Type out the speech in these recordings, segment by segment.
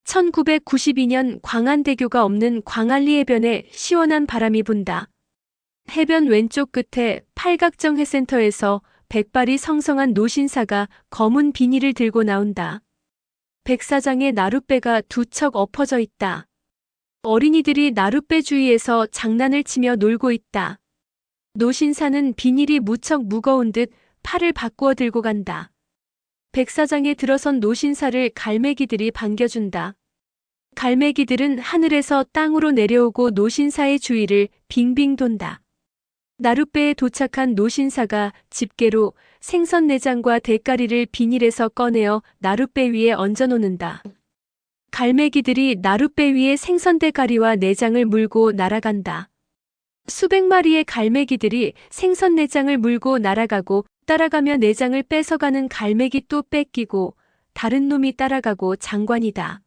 1992년 광안대교가 없는 광안리 해변에 시원한 바람이 분다. 해변 왼쪽 끝에 팔각정 회센터에서 백발이 성성한 노신사가 검은 비닐을 들고 나온다. 백사장에 나룻배가 두 척 엎어져 있다. 어린이들이 나룻배 주위에서 장난을 치며 놀고 있다. 노신사는 비닐이 무척 무거운 듯 팔을 바꾸어 들고 간다. 백사장에 들어선 노신사를 갈매기들이 반겨준다. 갈매기들은 하늘에서 땅으로 내려오고 노신사의 주위를 빙빙 돈다. 나룻배에 도착한 노신사가 집게로 생선 내장과 대가리를 비닐에서 꺼내어 나룻배 위에 얹어 놓는다. 갈매기들이 나룻배 위에 생선 대가리와 내장을 물고 날아간다. 수백 마리의 갈매기들이 생선 내장을 물고 날아가고 따라가며 내장을 뺏어가는 갈매기 또 뺏기고 다른 놈이 따라가고 장관이다.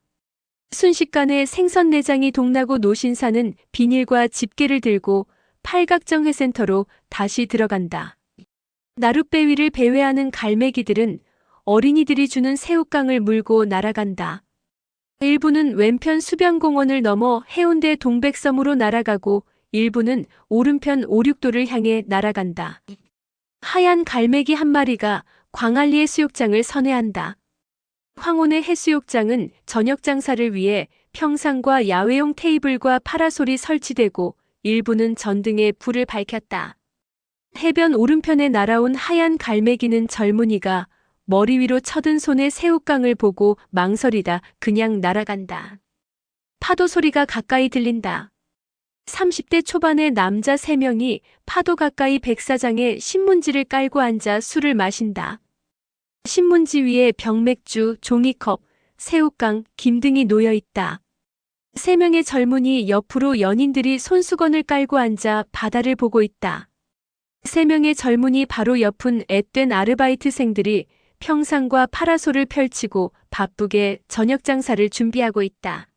순식간에 생선 내장이 동나고 노신사는 비닐과 집게를 들고 팔각정 회센터로 다시 들어간다. 나룻배 위를 배회하는 갈매기들은 어린이들이 주는 새우깡을 물고 날아간다. 일부는 왼편 수변공원을 넘어 해운대 동백섬으로 날아가고 일부는 오른편 오륙도를 향해 날아간다. 하얀 갈매기 한 마리가 광안리 해수욕장을 선회한다. 황혼의 해수욕장은 저녁 장사를 위해 평상과 야외용 테이블과 파라솔이 설치되고 일부는 전등에 불을 밝혔다. 해변 오른편에 날아온 하얀 갈매기는 젊은이가 머리 위로 쳐든 손에 새우깡을 보고 망설이다 그냥 날아간다. 파도 소리가 가까이 들린다. 30대 초반의 남자 3명이 파도 가까이 백사장에 신문지를 깔고 앉아 술을 마신다. 신문지 위에 병맥주, 종이컵, 새우깡, 김 등이 놓여 있다. 3명의 젊은이 옆으로 연인들이 손수건을 깔고 앉아 바다를 보고 있다. 3명의 젊은이 바로 옆은 앳된 아르바이트생들이 평상과 파라솔을 펼치고 바쁘게 저녁 장사를 준비하고 있다.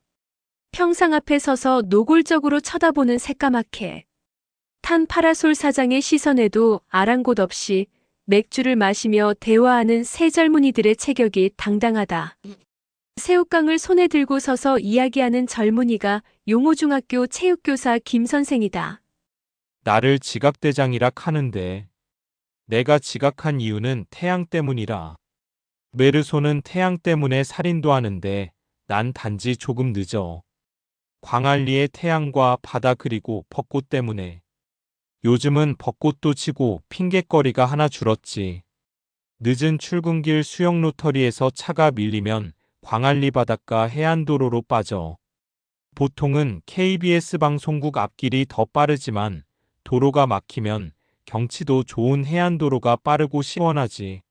평상 앞에 서서 노골적으로 쳐다보는 새까맣게 탄 파라솔 사장의 시선에도 아랑곳 없이 맥주를 마시며 대화하는 세 젊은이들의 체격이 당당하다. 새우깡을 손에 들고 서서 이야기하는 젊은이가 용호중학교 체육교사 김 선생이다. 나를 지각대장이라 카는데 내가 지각한 이유는 태양 때문이라. 메르소는 태양 때문에 살인도 하는데 난 단지 조금 늦어. 광안리의 태양과 바다 그리고 벚꽃 때문에. 요즘은 벚꽃도 지고 핑곗거리가 하나 줄었지. 늦은 출근길 수영 로터리에서 차가 밀리면 광안리 바닷가 해안도로로 빠져. 보통은 KBS 방송국 앞길이 더 빠르지만 도로가 막히면 경치도 좋은 해안도로가 빠르고 시원하지.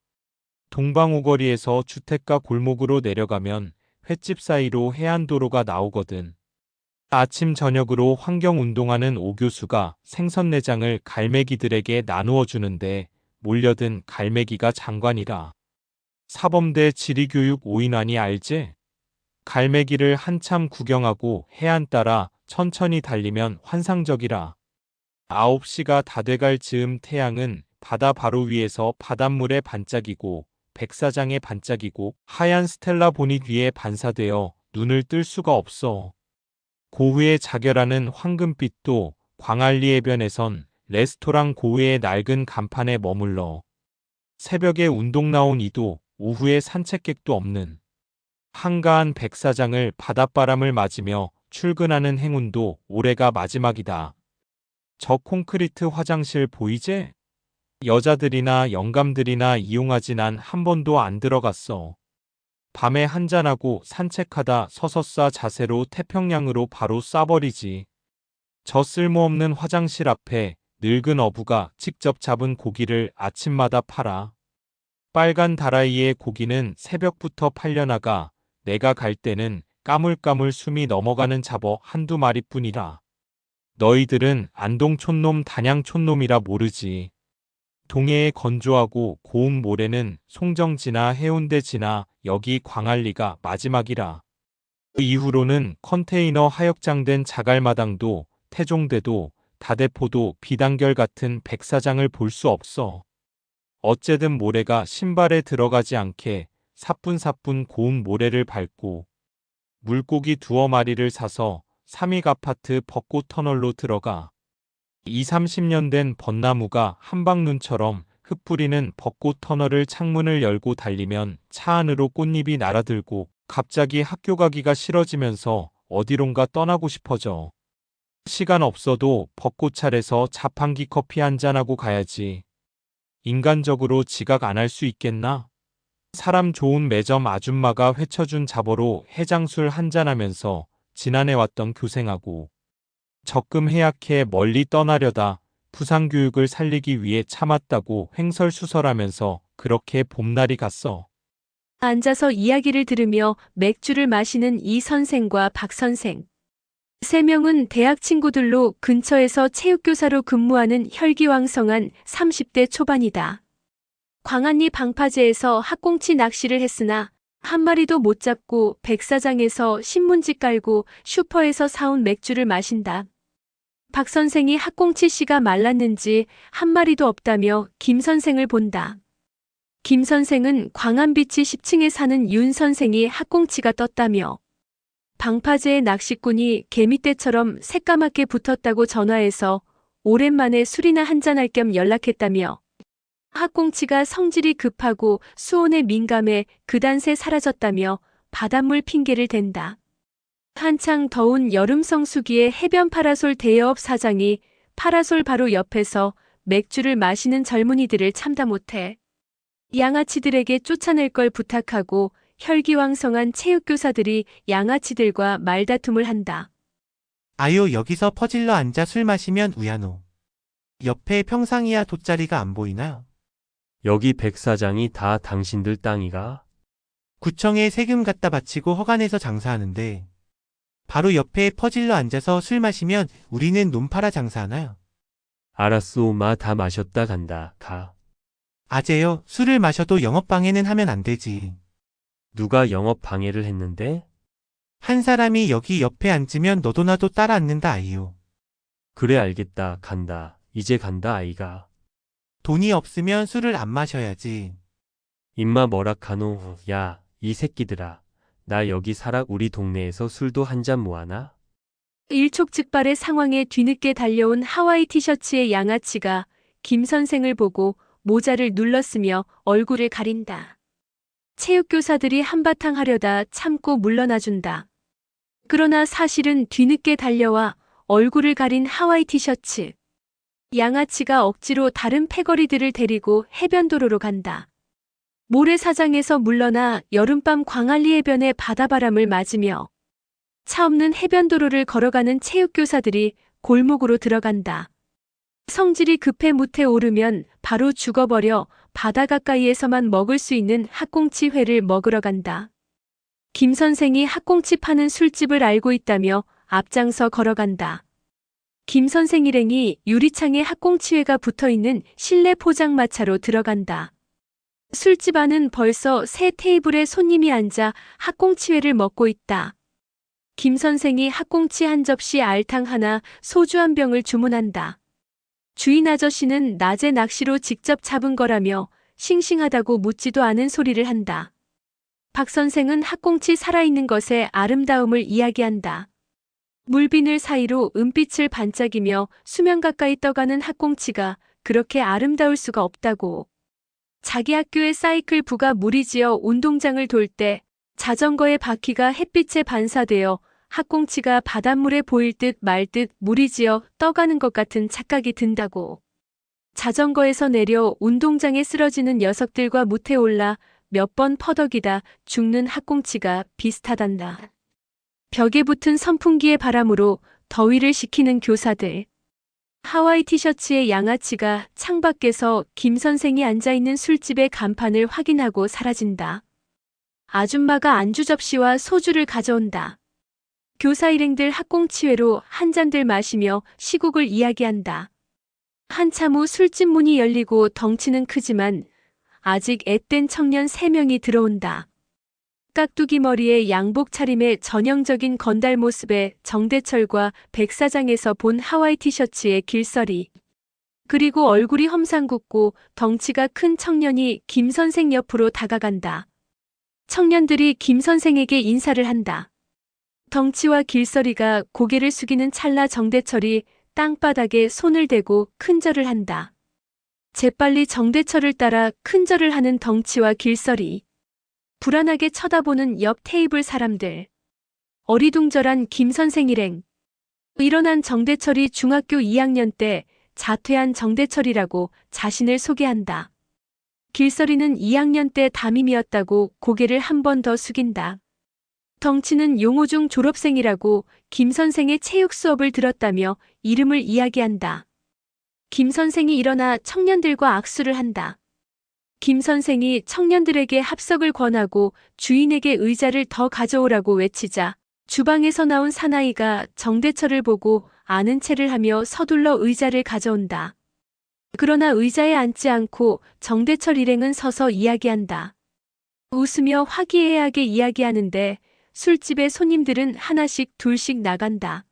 동방오거리에서 주택가 골목으로 내려가면 횟집 사이로 해안도로가 나오거든. 아침 저녁으로 환경운동하는 오 교수가 생선내장을 갈매기들에게 나누어 주는데 몰려든 갈매기가 장관이라. 사범대 지리교육 5인환이 알지? 갈매기를 한참 구경하고 해안 따라 천천히 달리면 환상적이라. 9시가 다 돼갈 즈음 태양은 바다 바로 위에서 바닷물에 반짝이고 백사장에 반짝이고 하얀 스텔라 보닛 위에 반사되어 눈을 뜰 수가 없어. 고흐의 자결하는 황금빛도 광안리 해변에선 레스토랑 고흐의 낡은 간판에 머물러. 새벽에 운동 나온 이도 오후에 산책객도 없는 한가한 백사장을 바닷바람을 맞으며 출근하는 행운도 올해가 마지막이다. 저 콘크리트 화장실 보이제? 여자들이나 영감들이나 이용하지 난 한 번도 안 들어갔어. 밤에 한잔하고 산책하다 서서싸 자세로 태평양으로 바로 쏴버리지. 저 쓸모없는 화장실 앞에 늙은 어부가 직접 잡은 고기를 아침마다 팔아. 빨간 다라이의 고기는 새벽부터 팔려나가 내가 갈 때는 까물까물 숨이 넘어가는 잡어 한두 마리뿐이라. 너희들은 안동 촌놈 단양 촌놈이라 모르지. 동해의 건조하고 고운 모래는 송정 지나 해운대 지나 여기 광안리가 마지막이라. 그 이후로는 컨테이너 하역장된 자갈마당도 태종대도 다대포도 비단결 같은 백사장을 볼 수 없어. 어째든 모래가 신발에 들어가지 않게 사뿐사뿐 고운 모래를 밟고 물고기 두어 마리를 사서 삼익 아파트 벚꽃 터널로 들어가. 2, 30년 된 벚나무가 한방눈처럼 흩뿌리는 벚꽃 터널을 창문을 열고 달리면 차 안으로 꽃잎이 날아들고 갑자기 학교 가기가 싫어지면서 어디론가 떠나고 싶어져. 시간 없어도 벚꽃 차례서 자판기 커피 한잔하고 가야지. 인간적으로 지각 안 할 수 있겠나? 사람 좋은 매점 아줌마가 회쳐준 자보로 해장술 한잔하면서 지난해 왔던 교생하고 적금 해약해 멀리 떠나려다 부상교육을 살리기 위해 참았다고 횡설수설하면서 그렇게 봄날이 갔어. 앉아서 이야기를 들으며 맥주를 마시는 이 선생과 박 선생. 세 명은 대학 친구들로 근처에서 체육교사로 근무하는 혈기왕성한 30대 초반이다. 광안리 방파제에서 학꽁치 낚시를 했으나 한 마리도 못 잡고 백사장에서 신문지 깔고 슈퍼에서 사온 맥주를 마신다. 박 선생이 학꽁치 씨가 말랐는지 한 마리도 없다며 김 선생을 본다. 김 선생은 광안비치 10층에 사는 윤 선생이 학꽁치가 떴다며 방파제의 낚시꾼이 개미떼처럼 새까맣게 붙었다고 전화해서 오랜만에 술이나 한잔할 겸 연락했다며 학꽁치가 성질이 급하고 수온에 민감해 그단새 사라졌다며 바닷물 핑계를 댄다. 한창 더운 여름 성수기에 해변 파라솔 대여업 사장이 파라솔 바로 옆에서 맥주를 마시는 젊은이들을 참다 못해 양아치들에게 쫓아낼 걸 부탁하고 혈기왕성한 체육교사들이 양아치들과 말다툼을 한다. 아유, 여기서 퍼질러 앉아 술 마시면 우야노. 옆에 평상이야 돗자리가 안 보이나? 여기 백사장이 다 당신들 땅이가? 구청에 세금 갖다 바치고 허간해서 장사하는데 바로 옆에 퍼질러 앉아서 술 마시면 우리는 논 팔아 장사하나요? 알았소, 마 다 마셨다 간다. 가. 아재요, 술을 마셔도 영업방해는 하면 안 되지. 누가 영업 방해를 했는데? 한 사람이 여기 옆에 앉으면 너도 나도 따라 앉는다 아이요. 그래 알겠다. 간다. 이제 간다 아이가. 돈이 없으면 술을 안 마셔야지. 임마 뭐라 카노. 야, 이 새끼들아. 나 여기 살아. 우리 동네에서 술도 한 잔 모아나? 일촉즉발의 상황에 뒤늦게 달려온 하와이 티셔츠의 양아치가 김 선생을 보고 모자를 눌렀으며 얼굴을 가린다. 체육교사들이 한바탕 하려다 참고 물러나준다. 그러나 사실은 뒤늦게 달려와 얼굴을 가린 하와이 티셔츠. 양아치가 억지로 다른 패거리들을 데리고 해변도로로 간다. 모래사장에서 물러나 여름밤 광안리 해변의 바다바람을 맞으며 차 없는 해변도로를 걸어가는 체육교사들이 골목으로 들어간다. 성질이 급해 못해 오르면 바로 죽어버려 바다 가까이에서만 먹을 수 있는 학꽁치회를 먹으러 간다. 김 선생이 학꽁치 파는 술집을 알고 있다며 앞장서 걸어간다. 김 선생 일행이 유리창에 학꽁치회가 붙어있는 실내 포장마차로 들어간다. 술집 안은 벌써 새 테이블에 손님이 앉아 학꽁치회를 먹고 있다. 김 선생이 학꽁치 한 접시 알탕 하나, 소주 한 병을 주문한다. 주인 아저씨는 낮에 낚시로 직접 잡은 거라며 싱싱하다고 묻지도 않은 소리를 한다. 박 선생은 학꽁치 살아있는 것의 아름다움을 이야기한다. 물비늘 사이로 은빛을 반짝이며 수면 가까이 떠가는 학꽁치가 그렇게 아름다울 수가 없다고. 자기 학교의 사이클 부가 무리지어 운동장을 돌 때 자전거의 바퀴가 햇빛에 반사되어 학꽁치가 바닷물에 보일 듯 말 듯 무리지어 떠가는 것 같은 착각이 든다고. 자전거에서 내려 운동장에 쓰러지는 녀석들과 무태 올라 몇 번 퍼덕이다 죽는 학꽁치가 비슷하단다. 벽에 붙은 선풍기의 바람으로 더위를 식히는 교사들. 하와이 티셔츠의 양아치가 창밖에서 김 선생이 앉아있는 술집의 간판을 확인하고 사라진다. 아줌마가 안주 접시와 소주를 가져온다. 교사 일행들 학꽁치회로 한 잔들 마시며 시국을 이야기한다. 한참 후 술집 문이 열리고 덩치는 크지만 아직 앳된 청년 3명이 들어온다. 깍두기 머리에 양복 차림의 전형적인 건달 모습의 정대철과 백사장에서 본 하와이 티셔츠의 길서리. 그리고 얼굴이 험상궂고 덩치가 큰 청년이 김 선생 옆으로 다가간다. 청년들이 김 선생에게 인사를 한다. 덩치와 길서리가 고개를 숙이는 찰나 정대철이 땅바닥에 손을 대고 큰절을 한다. 재빨리 정대철을 따라 큰절을 하는 덩치와 길서리. 불안하게 쳐다보는 옆 테이블 사람들. 어리둥절한 김선생 일행. 일어난 정대철이 중학교 2학년 때 자퇴한 정대철이라고 자신을 소개한다. 길서리는 2학년 때 담임이었다고 고개를 한 번 더 숙인다. 덩치는 용호중 졸업생이라고 김 선생의 체육 수업을 들었다며 이름을 이야기한다. 김 선생이 일어나 청년들과 악수를 한다. 김 선생이 청년들에게 합석을 권하고 주인에게 의자를 더 가져오라고 외치자 주방에서 나온 사나이가 정대철을 보고 아는 체를 하며 서둘러 의자를 가져온다. 그러나 의자에 앉지 않고 정대철 일행은 서서 이야기한다. 웃으며 화기애애하게 이야기하는데 술집의 손님들은 하나씩 둘씩 나간다.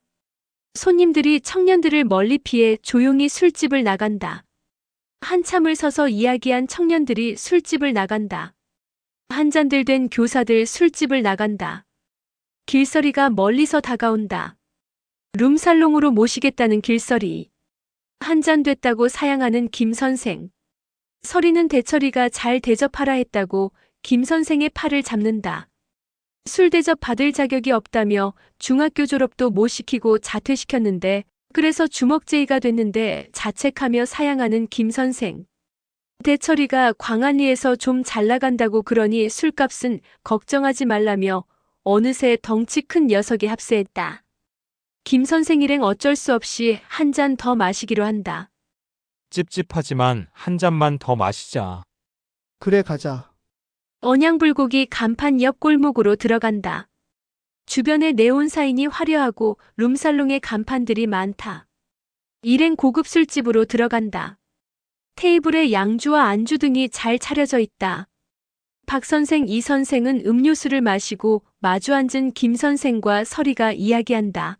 손님들이 청년들을 멀리 피해 조용히 술집을 나간다. 한참을 서서 이야기한 청년들이 술집을 나간다. 한 잔들 된 교사들 술집을 나간다. 길서리가 멀리서 다가온다. 룸살롱으로 모시겠다는 길서리. 한 잔 됐다고 사양하는 김 선생. 서리는 대철이가 잘 대접하라 했다고 김 선생의 팔을 잡는다. 술 대접 받을 자격이 없다며 중학교 졸업도 못 시키고 자퇴시켰는데 그래서 주먹제의가 됐는데 자책하며 사양하는 김 선생. 대철이가 광안리에서 좀 잘 나간다고 그러니 술값은 걱정하지 말라며 어느새 덩치 큰 녀석이 합세했다. 김 선생 일행 어쩔 수 없이 한 잔 더 마시기로 한다. 찝찝하지만 한 잔만 더 마시자. 그래 가자. 언양불고기 간판 옆 골목으로 들어간다. 주변에 네온사인이 화려하고 룸살롱의 간판들이 많다. 일행 고급 술집으로 들어간다. 테이블에 양주와 안주 등이 잘 차려져 있다. 박 선생, 이 선생은 음료수를 마시고 마주 앉은 김 선생과 서리가 이야기한다.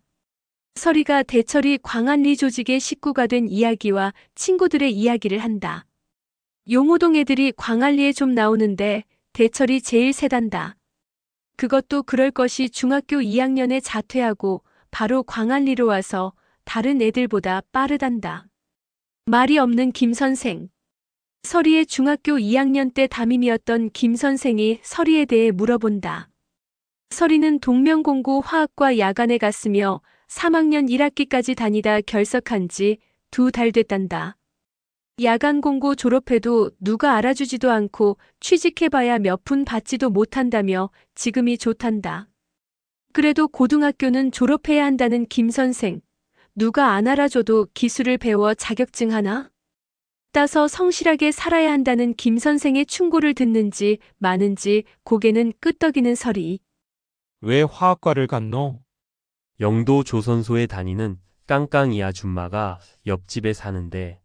서리가 대철이 광안리 조직의 식구가 된 이야기와 친구들의 이야기를 한다. 용호동 애들이 광안리에 좀 나오는데 대철이 제일 세단다. 그것도 그럴 것이 중학교 2학년에 자퇴하고 바로 광안리로 와서 다른 애들보다 빠르단다. 말이 없는 김 선생. 서리의 중학교 2학년 때 담임이었던 김 선생이 서리에 대해 물어본다. 서리는 동명공고 화학과 야간에 갔으며 3학년 1학기까지 다니다 결석한 지 2달 됐단다. 야간 공고 졸업해도 누가 알아주지도 않고 취직해봐야 몇 푼 받지도 못한다며 지금이 좋단다. 그래도 고등학교는 졸업해야 한다는 김 선생. 누가 안 알아줘도 기술을 배워 자격증 하나? 따서 성실하게 살아야 한다는 김 선생의 충고를 듣는지 마는지 고개는 끄덕이는 서리. 왜 화학과를 갔노? 영도 조선소에 다니는 깡깡이 아줌마가 옆집에 사는데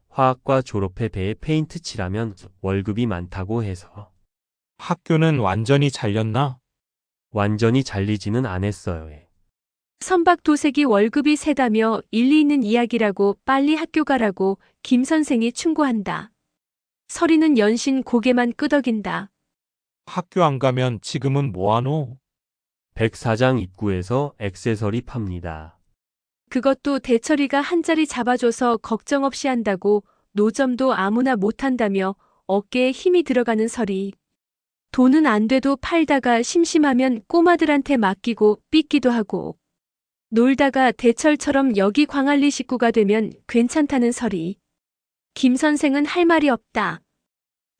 화학과 졸업해 배에 페인트 칠하면 월급이 많다고 해서. 학교는 완전히 잘렸나? 완전히 잘리지는 않았어요. 선박도색이 월급이 세다며 일리 있는 이야기라고 빨리 학교 가라고 김 선생이 충고한다. 서리는 연신 고개만 끄덕인다. 학교 안 가면 지금은 뭐하노? 백사장 입구에서 액세서리 팝니다. 그것도 대철이가 한 자리 잡아줘서 걱정 없이 한다고 노점도 아무나 못한다며 어깨에 힘이 들어가는 서리. 돈은 안 돼도 팔다가 심심하면 꼬마들한테 맡기고 삐기도 하고. 놀다가 대철처럼 여기 광안리 식구가 되면 괜찮다는 서리. 김 선생은 할 말이 없다.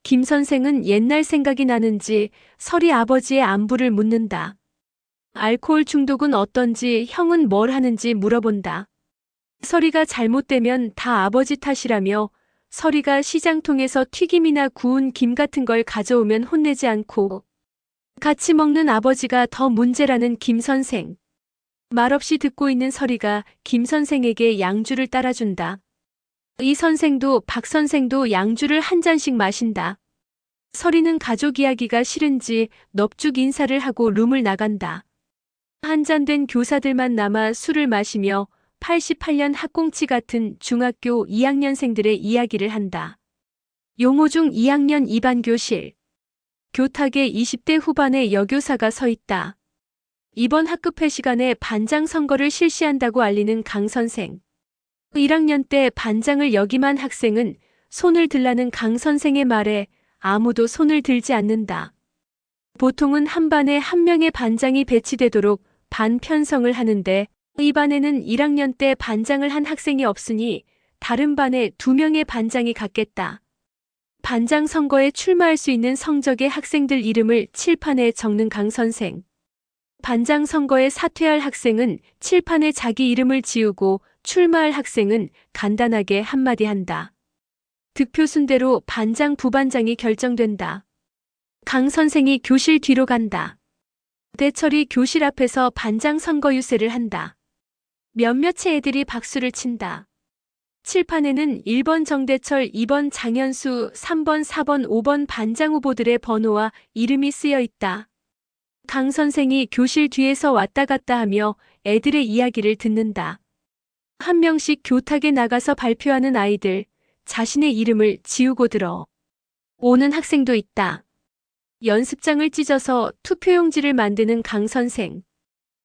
김 선생은 옛날 생각이 나는지 서리 아버지의 안부를 묻는다. 알코올 중독은 어떤지 형은 뭘 하는지 물어본다. 서리가 잘못되면 다 아버지 탓이라며 서리가 시장통에서 튀김이나 구운 김 같은 걸 가져오면 혼내지 않고 같이 먹는 아버지가 더 문제라는 김 선생. 말없이 듣고 있는 서리가 김 선생에게 양주를 따라준다. 이 선생도 박 선생도 양주를 한 잔씩 마신다. 서리는 가족 이야기가 싫은지 넙죽 인사를 하고 룸을 나간다. 한 잔 된 교사들만 남아 술을 마시며 88년 학공치 같은 중학교 2학년생들의 이야기를 한다. 용호중 2학년 2반 교실. 교탁에 20대 후반의 여교사가 서 있다. 이번 학급회 시간에 반장 선거를 실시한다고 알리는 강 선생. 1학년 때 반장을 역임한 학생은 손을 들라는 강 선생의 말에 아무도 손을 들지 않는다. 보통은 한 반에 한 명의 반장이 배치되도록 반 편성을 하는데 이 반에는 1학년 때 반장을 한 학생이 없으니 다른 반에 2명의 반장이 갖겠다. 반장 선거에 출마할 수 있는 성적의 학생들 이름을 칠판에 적는 강 선생. 반장 선거에 사퇴할 학생은 칠판에 자기 이름을 지우고 출마할 학생은 간단하게 한마디 한다. 득표 순대로 반장 부반장이 결정된다. 강 선생이 교실 뒤로 간다. 대철이 교실 앞에서 반장 선거 유세를 한다. 몇몇의 애들이 박수를 친다. 칠판에는 1번 정대철, 2번 장현수, 3번, 4번, 5번 반장 후보들의 번호와 이름이 쓰여 있다. 강 선생이 교실 뒤에서 왔다 갔다 하며 애들의 이야기를 듣는다. 한 명씩 교탁에 나가서 발표하는 아이들, 자신의 이름을 지우고 들어 오는 학생도 있다. 연습장을 찢어서 투표용지를 만드는 강 선생.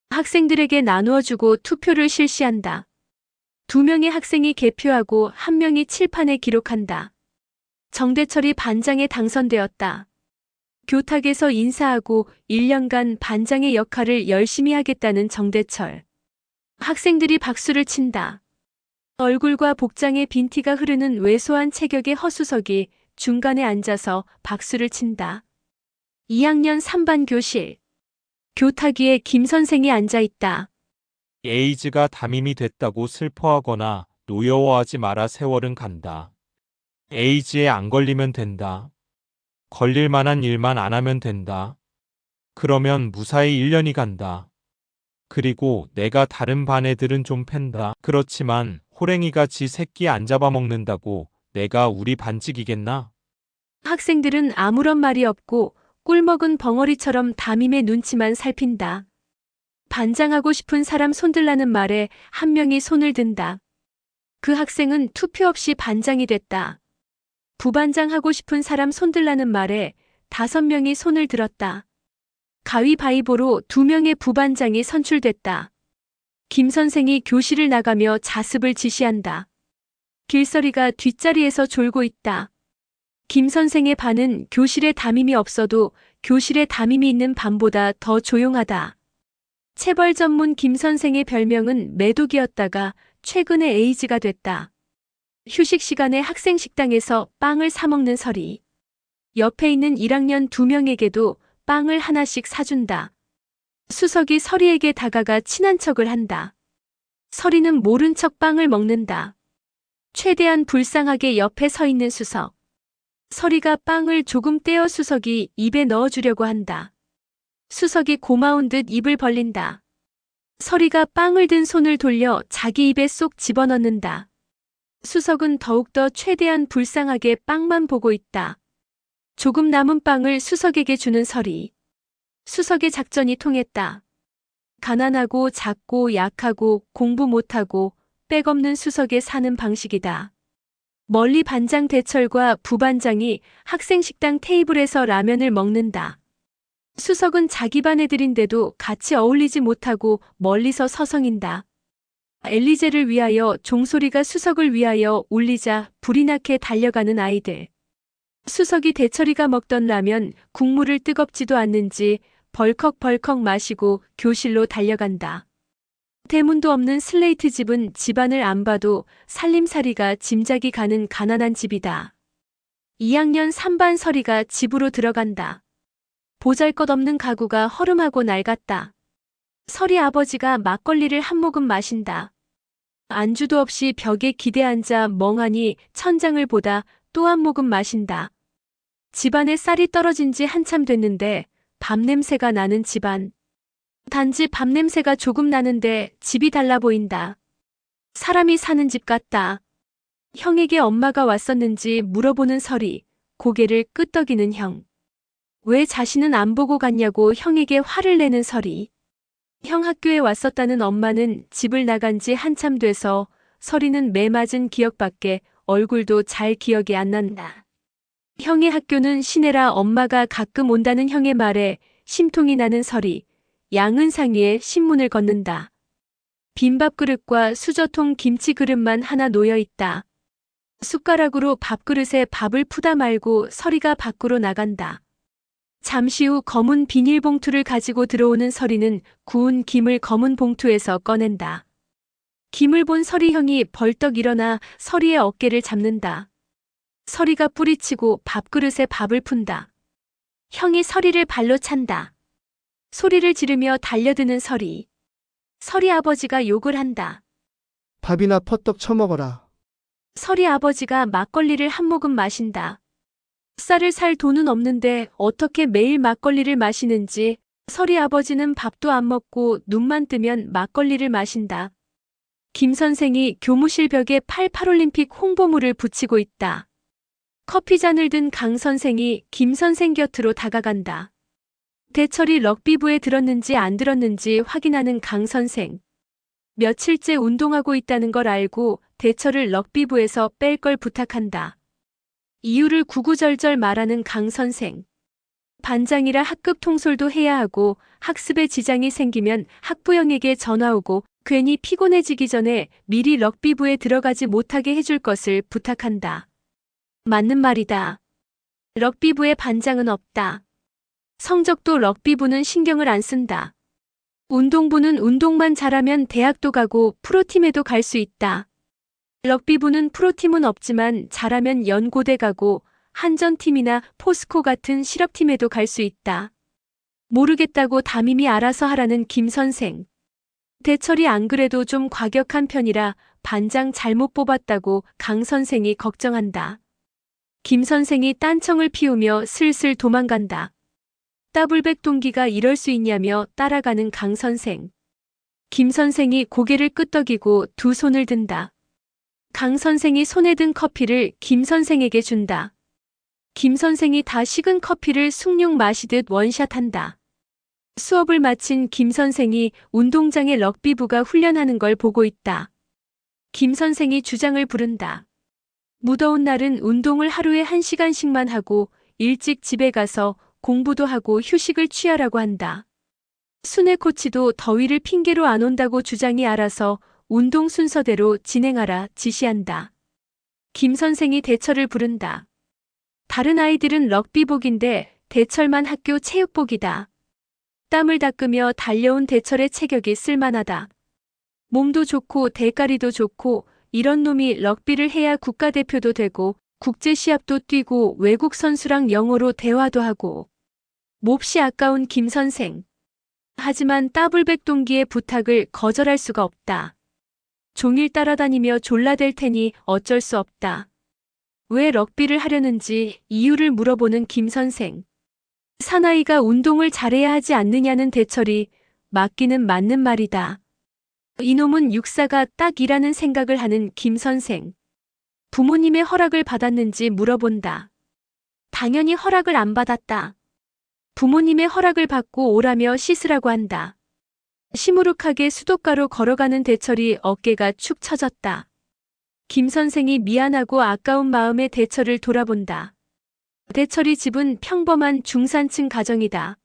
학생들에게 나누어 주고 투표를 실시한다. 2명의 학생이 개표하고 1명이 칠판에 기록한다. 정대철이 반장에 당선되었다. 교탁에서 인사하고 1년간 반장의 역할을 열심히 하겠다는 정대철. 학생들이 박수를 친다. 얼굴과 복장에 빈티가 흐르는 왜소한 체격의 허수석이 중간에 앉아서 박수를 친다. 2학년 3반 교실. 교탁 위에 김 선생이 앉아 있다. 에이즈가 담임이 됐다고 슬퍼하거나 노여워하지 마라. 세월은 간다. 에이즈에 안 걸리면 된다. 걸릴 만한 일만 안 하면 된다. 그러면 무사히 1년이 간다. 그리고 내가 다른 반 애들은 좀 팬다. 그렇지만 호랭이가 지 새끼 안 잡아먹는다고 내가 우리 반칙이겠나? 학생들은 아무런 말이 없고 꿀먹은 벙어리처럼 담임의 눈치만 살핀다. 반장하고 싶은 사람 손들라는 말에 1명이 손을 든다. 그 학생은 투표 없이 반장이 됐다. 부반장하고 싶은 사람 손들라는 말에 5명이 손을 들었다. 가위바위보로 2명의 부반장이 선출됐다. 김 선생이 교실을 나가며 자습을 지시한다. 길서리가 뒷자리에서 졸고 있다. 김 선생의 반은 교실에 담임이 없어도 교실에 담임이 있는 반보다 더 조용하다. 체벌 전문 김 선생의 별명은 매독이었다가 최근에 에이즈가 됐다. 휴식 시간에 학생 식당에서 빵을 사 먹는 서리. 옆에 있는 1학년 2명에게도 빵을 하나씩 사준다. 수석이 서리에게 다가가 친한 척을 한다. 서리는 모른 척 빵을 먹는다. 최대한 불쌍하게 옆에 서 있는 수석. 서리가 빵을 조금 떼어 수석이 입에 넣어주려고 한다. 수석이 고마운 듯 입을 벌린다. 서리가 빵을 든 손을 돌려 자기 입에 쏙 집어넣는다. 수석은 더욱더 최대한 불쌍하게 빵만 보고 있다. 조금 남은 빵을 수석에게 주는 서리. 수석의 작전이 통했다. 가난하고 작고 약하고 공부 못하고 백 없는 수석에 사는 방식이다. 멀리 반장 대철과 부반장이 학생 식당 테이블에서 라면을 먹는다. 수석은 자기 반 애들인데도 같이 어울리지 못하고 멀리서 서성인다. 엘리제를 위하여 종소리가 수석을 위하여 울리자 불이 나게 달려가는 아이들. 수석이 대철이가 먹던 라면 국물을 뜨겁지도 않는지 벌컥벌컥 마시고 교실로 달려간다. 대문도 없는 슬레이트 집은 집안을 안 봐도 살림살이가 짐작이 가는 가난한 집이다. 2학년 3반 서리가 집으로 들어간다. 보잘것없는 가구가 허름하고 낡았다. 서리 아버지가 막걸리를 한 모금 마신다. 안주도 없이 벽에 기대앉아 멍하니 천장을 보다 또 한 모금 마신다. 집안에 쌀이 떨어진 지 한참 됐는데 밥 냄새가 나는 집안. 단지 밥 냄새가 조금 나는데 집이 달라 보인다. 사람이 사는 집 같다. 형에게 엄마가 왔었는지 물어보는 서리, 고개를 끄덕이는 형. 왜 자신은 안 보고 갔냐고 형에게 화를 내는 서리. 형 학교에 왔었다는 엄마는 집을 나간 지 한참 돼서 서리는 매 맞은 기억밖에 얼굴도 잘 기억이 안 난다. 형의 학교는 시내라 엄마가 가끔 온다는 형의 말에 심통이 나는 서리. 양은상이에 신문을 걷는다. 빈밥그릇과 수저통 김치 그릇만 하나 놓여 있다. 숟가락으로 밥그릇에 밥을 푸다 말고 서리가 밖으로 나간다. 잠시 후 검은 비닐봉투를 가지고 들어오는 서리는 구운 김을 검은 봉투에서 꺼낸다. 김을 본 서리 형이 벌떡 일어나 서리의 어깨를 잡는다. 서리가 뿌리치고 밥그릇에 밥을 푼다. 형이 서리를 발로 찬다. 소리를 지르며 달려드는 서리. 서리 아버지가 욕을 한다. 밥이나 퍼떡 처먹어라. 서리 아버지가 막걸리를 한 모금 마신다. 쌀을 살 돈은 없는데 어떻게 매일 막걸리를 마시는지 서리 아버지는 밥도 안 먹고 눈만 뜨면 막걸리를 마신다. 김 선생이 교무실 벽에 88올림픽 홍보물을 붙이고 있다. 커피잔을 든 강 선생이 김 선생 곁으로 다가간다. 대철이 럭비부에 들었는지 안 들었는지 확인하는 강 선생. 며칠째 운동하고 있다는 걸 알고 대철을 럭비부에서 뺄 걸 부탁한다. 이유를 구구절절 말하는 강 선생. 반장이라 학급 통솔도 해야 하고 학습에 지장이 생기면 학부형에게 전화 오고 괜히 피곤해지기 전에 미리 럭비부에 들어가지 못하게 해줄 것을 부탁한다. 맞는 말이다. 럭비부에 반장은 없다. 성적도 럭비부는 신경을 안 쓴다. 운동부는 운동만 잘하면 대학도 가고 프로팀에도 갈 수 있다. 럭비부는 프로팀은 없지만 잘하면 연고대 가고 한전팀이나 포스코 같은 실업팀에도 갈 수 있다. 모르겠다고 담임이 알아서 하라는 김 선생. 대철이 안 그래도 좀 과격한 편이라 반장 잘못 뽑았다고 강 선생이 걱정한다. 김 선생이 딴청을 피우며 슬슬 도망간다. 따블백 동기가 이럴 수 있냐며 따라가는 강 선생. 김 선생이 고개를 끄덕이고 두 손을 든다. 강 선생이 손에 든 커피를 김 선생에게 준다. 김 선생이 다 식은 커피를 숭늉 마시듯 원샷한다. 수업을 마친 김 선생이 운동장에 럭비부가 훈련하는 걸 보고 있다. 김 선생이 주장을 부른다. 무더운 날은 운동을 하루에 1시간씩만 하고 일찍 집에 가서 공부도 하고 휴식을 취하라고 한다. 순회 코치도 더위를 핑계로 안 온다고 주장이 알아서 운동 순서대로 진행하라 지시한다. 김 선생이 대철을 부른다. 다른 아이들은 럭비복인데 대철만 학교 체육복이다. 땀을 닦으며 달려온 대철의 체격이 쓸만하다. 몸도 좋고 대가리도 좋고 이런 놈이 럭비를 해야 국가대표도 되고 국제시합도 뛰고 외국 선수랑 영어로 대화도 하고. 몹시 아까운 김 선생. 하지만 따블백 동기의 부탁을 거절할 수가 없다. 종일 따라다니며 졸라댈 테니 어쩔 수 없다. 왜 럭비를 하려는지 이유를 물어보는 김 선생. 사나이가 운동을 잘해야 하지 않느냐는 대철이 맞기는 맞는 말이다. 이놈은 육사가 딱이라는 생각을 하는 김 선생. 부모님의 허락을 받았는지 물어본다. 당연히 허락을 안 받았다. 부모님의 허락을 받고 오라며 씻으라고 한다. 시무룩하게 수도가로 걸어가는 대철이 어깨가 축 처졌다. 김 선생이 미안하고 아까운 마음에 대철을 돌아본다. 대철이 집은 평범한 중산층 가정이다.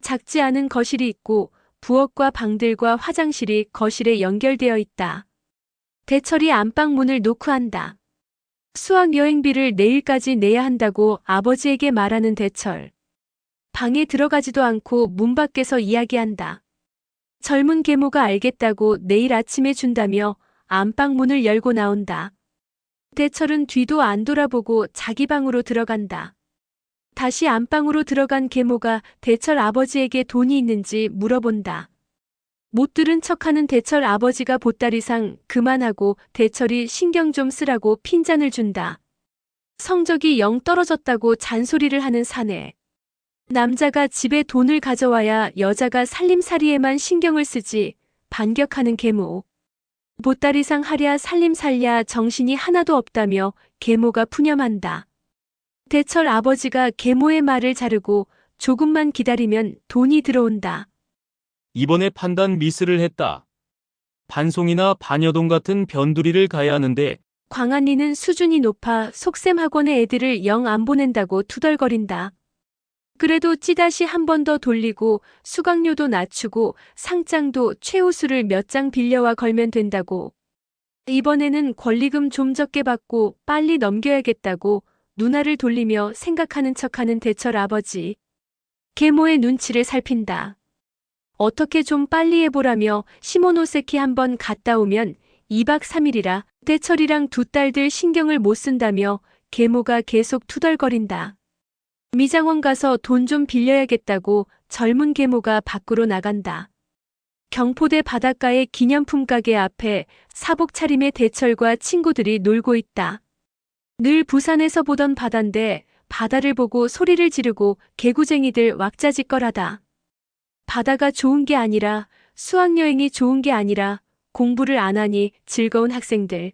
작지 않은 거실이 있고 부엌과 방들과 화장실이 거실에 연결되어 있다. 대철이 안방 문을 노크한다. 수학 여행비를 내일까지 내야 한다고 아버지에게 말하는 대철. 방에 들어가지도 않고 문 밖에서 이야기한다. 젊은 계모가 알겠다고 내일 아침에 준다며 안방 문을 열고 나온다. 대철은 뒤도 안 돌아보고 자기 방으로 들어간다. 다시 안방으로 들어간 계모가 대철 아버지에게 돈이 있는지 물어본다. 못 들은 척하는 대철 아버지가 보따리상 그만하고 대철이 신경 좀 쓰라고 핀잔을 준다. 성적이 영 떨어졌다고 잔소리를 하는 사내. 남자가 집에 돈을 가져와야 여자가 살림살이에만 신경을 쓰지 반격하는 계모. 보따리상 하랴 살림살랴 정신이 하나도 없다며 계모가 푸념한다. 대철 아버지가 계모의 말을 자르고 조금만 기다리면 돈이 들어온다. 이번에 판단 미스를 했다. 반송이나 반여동 같은 변두리를 가야 하는데 광안리는 수준이 높아 속셈 학원의 애들을 영 안 보낸다고 투덜거린다. 그래도 찌다시 한 번 더 돌리고 수강료도 낮추고 상장도 최우수를 몇 장 빌려와 걸면 된다고. 이번에는 권리금 좀 적게 받고 빨리 넘겨야겠다고 누나를 돌리며 생각하는 척하는 대철 아버지. 계모의 눈치를 살핀다. 어떻게 좀 빨리 해보라며 시모노세키 한번 갔다 오면 2박 3일이라 대철이랑 두 딸들 신경을 못 쓴다며 계모가 계속 투덜거린다. 미장원 가서 돈 좀 빌려야겠다고 젊은 계모가 밖으로 나간다. 경포대 바닷가의 기념품 가게 앞에 사복 차림의 대철과 친구들이 놀고 있다. 늘 부산에서 보던 바다인데 바다를 보고 소리를 지르고 개구쟁이들 왁자지껄하다. 바다가 좋은 게 아니라 수학여행이 좋은 게 아니라 공부를 안 하니 즐거운 학생들.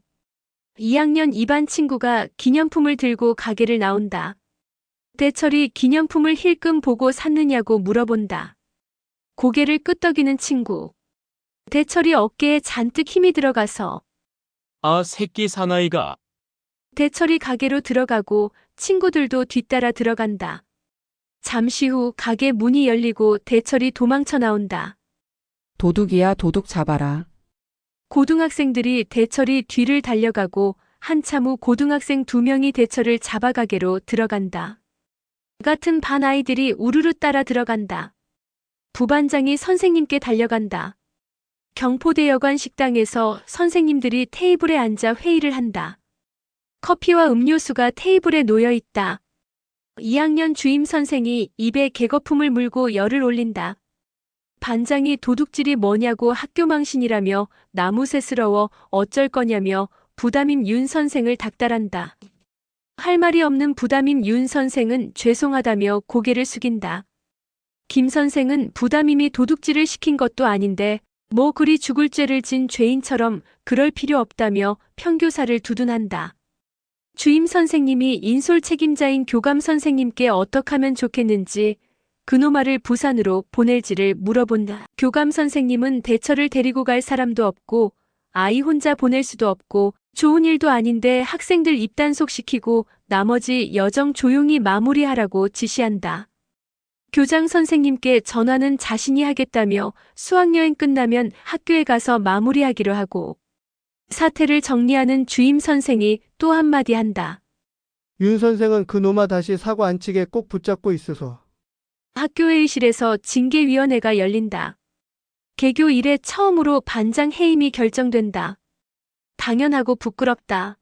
2학년 2반 친구가 기념품을 들고 가게를 나온다. 대철이 기념품을 힐끔 보고 샀느냐고 물어본다. 고개를 끄덕이는 친구. 대철이 어깨에 잔뜩 힘이 들어가서 아, 새끼 사나이가. 대철이 가게로 들어가고 친구들도 뒤따라 들어간다. 잠시 후 가게 문이 열리고 대철이 도망쳐 나온다. 도둑이야, 도둑 잡아라. 고등학생들이 대철이 뒤를 달려가고 한참 후 고등학생 2명이 대철을 잡아 가게로 들어간다. 같은 반 아이들이 우르르 따라 들어간다. 부반장이 선생님께 달려간다. 경포대여관 식당에서 선생님들이 테이블에 앉아 회의를 한다. 커피와 음료수가 테이블에 놓여 있다. 2학년 주임 선생이 입에 개거품을 물고 열을 올린다. 반장이 도둑질이 뭐냐고 학교 망신이라며 나무새스러워 어쩔 거냐며 부담임 윤 선생을 닥달한다. 할 말이 없는 부담임 윤 선생은 죄송하다며 고개를 숙인다. 김 선생은 부담임이 도둑질을 시킨 것도 아닌데 뭐 그리 죽을 죄를 진 죄인처럼 그럴 필요 없다며 평교사를 두둔한다. 주임 선생님이 인솔 책임자인 교감 선생님께 어떻게 하면 좋겠는지 그놈아를 부산으로 보낼지를 물어본다. 교감 선생님은 대철을 데리고 갈 사람도 없고 아이 혼자 보낼 수도 없고 좋은 일도 아닌데 학생들 입단속시키고 나머지 여정 조용히 마무리하라고 지시한다. 교장 선생님께 전화는 자신이 하겠다며 수학여행 끝나면 학교에 가서 마무리하기로 하고 사태를 정리하는 주임 선생이 또 한마디 한다. 윤 선생은 그놈아 다시 사고 안 치게 꼭 붙잡고 있어서. 학교회의실에서 징계위원회가 열린다. 개교 이래 처음으로 반장 해임이 결정된다. 당연하고 부끄럽다.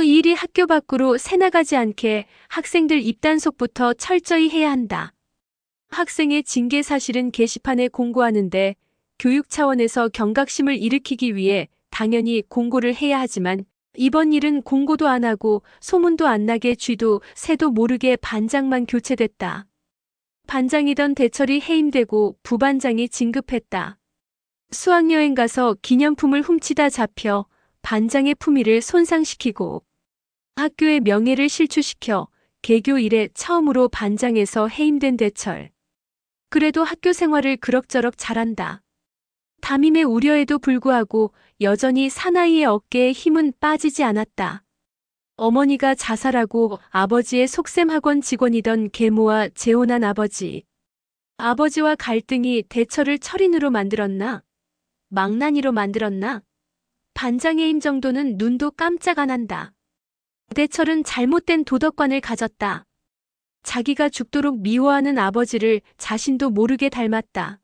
이 일이 학교 밖으로 새나가지 않게 학생들 입단속부터 철저히 해야 한다. 학생의 징계 사실은 게시판에 공고하는데 교육 차원에서 경각심을 일으키기 위해 당연히 공고를 해야 하지만 이번 일은 공고도 안 하고 소문도 안 나게 쥐도 새도 모르게 반장만 교체됐다. 반장이던 대철이 해임되고 부반장이 진급했다. 수학여행 가서 기념품을 훔치다 잡혀 반장의 품위를 손상시키고 학교의 명예를 실추시켜 개교 이래 처음으로 반장에서 해임된 대철. 그래도 학교 생활을 그럭저럭 잘한다. 담임의 우려에도 불구하고 여전히 사나이의 어깨에 힘은 빠지지 않았다. 어머니가 자살하고 아버지의 속셈학원 직원이던 계모와 재혼한 아버지. 아버지와 갈등이 대철을 철인으로 만들었나? 망나니로 만들었나? 반장의 힘 정도는 눈도 깜짝 안 한다. 대철은 잘못된 도덕관을 가졌다. 자기가 죽도록 미워하는 아버지를 자신도 모르게 닮았다.